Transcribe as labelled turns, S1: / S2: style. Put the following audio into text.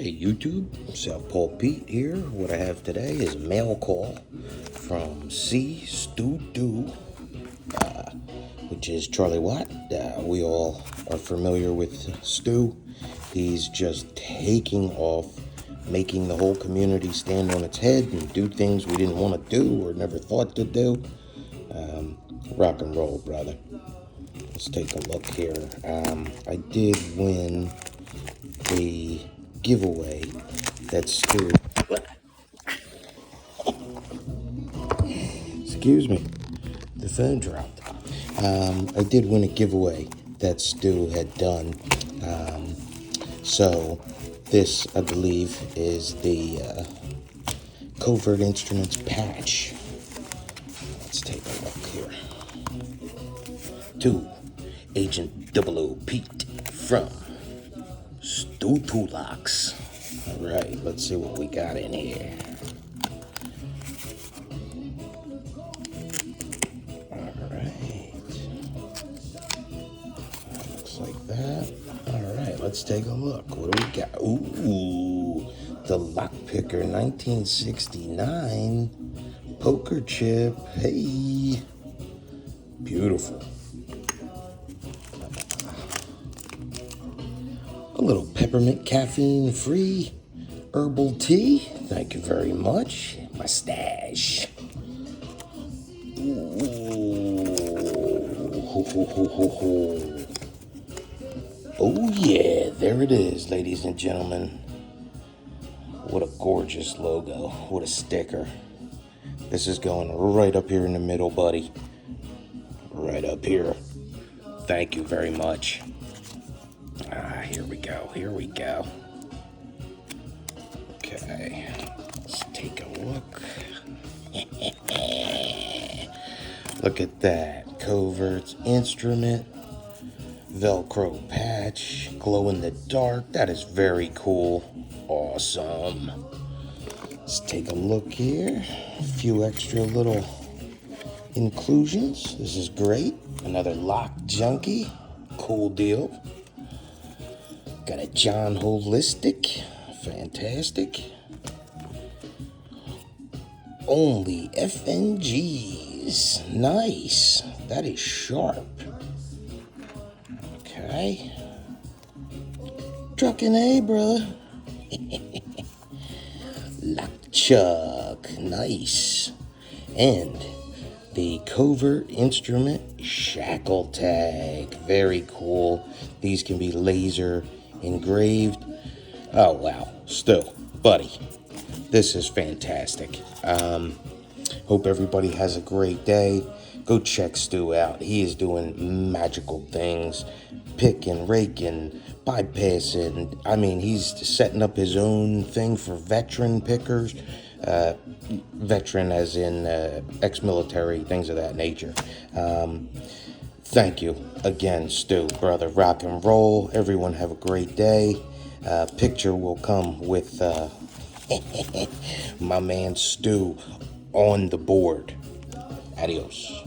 S1: Hey YouTube, South Paul Pete here. What I have today is a mail call from SeeStuDo, which is Charlie Watt. We all are familiar with Stu. He's just taking off, making the whole community stand on its head and do things we didn't want to do or never thought to do. Rock and roll, brother. Let's take a look here. I did win the giveaway that Stu. Excuse me, the phone dropped. I did win a giveaway that Stu had done. So this, I believe, is the Covert Instruments patch. Let's take a look here. To Agent 00 Pete from SeeStuDo. All right, let's see what we got in here. All right, looks like that. All right, let's take a look. What do we got? Ooh, the Lockpicker 1969 poker chip. Hey, beautiful. A little peppermint caffeine-free herbal tea. Thank you very much. My stash. Ooh. Ho, ho, ho, ho, ho. Oh yeah, there it is, ladies and gentlemen. What a gorgeous logo. What a sticker. This is going right up here in the middle, buddy. Right up here. Thank you very much. Here we go. Here we go. Okay. Let's take a look. Look at that. Covert instrument. Velcro patch. Glow in the dark. That is very cool. Awesome. Let's take a look here. A few extra little inclusions. This is great. Another lock junkie. Cool deal. Got a John Holistic. Fantastic. Only FNGs. Nice. That is sharp. Okay. Truckin' A, brother. Lock Chuck. Nice. And the Covert Instrument Shackle Tag. Very cool. These can be laser engraved. Oh wow, still, buddy, this is fantastic. Hope everybody has a great day. Go check Stu out. He is doing magical things, picking, raking, bypassing. I mean, he's setting up his own thing for veteran pickers. Veteran as in ex-military, things of that nature. Thank you again, Stu, brother. Rock and roll. Everyone have a great day. Picture will come with my man Stu on the board. Adios.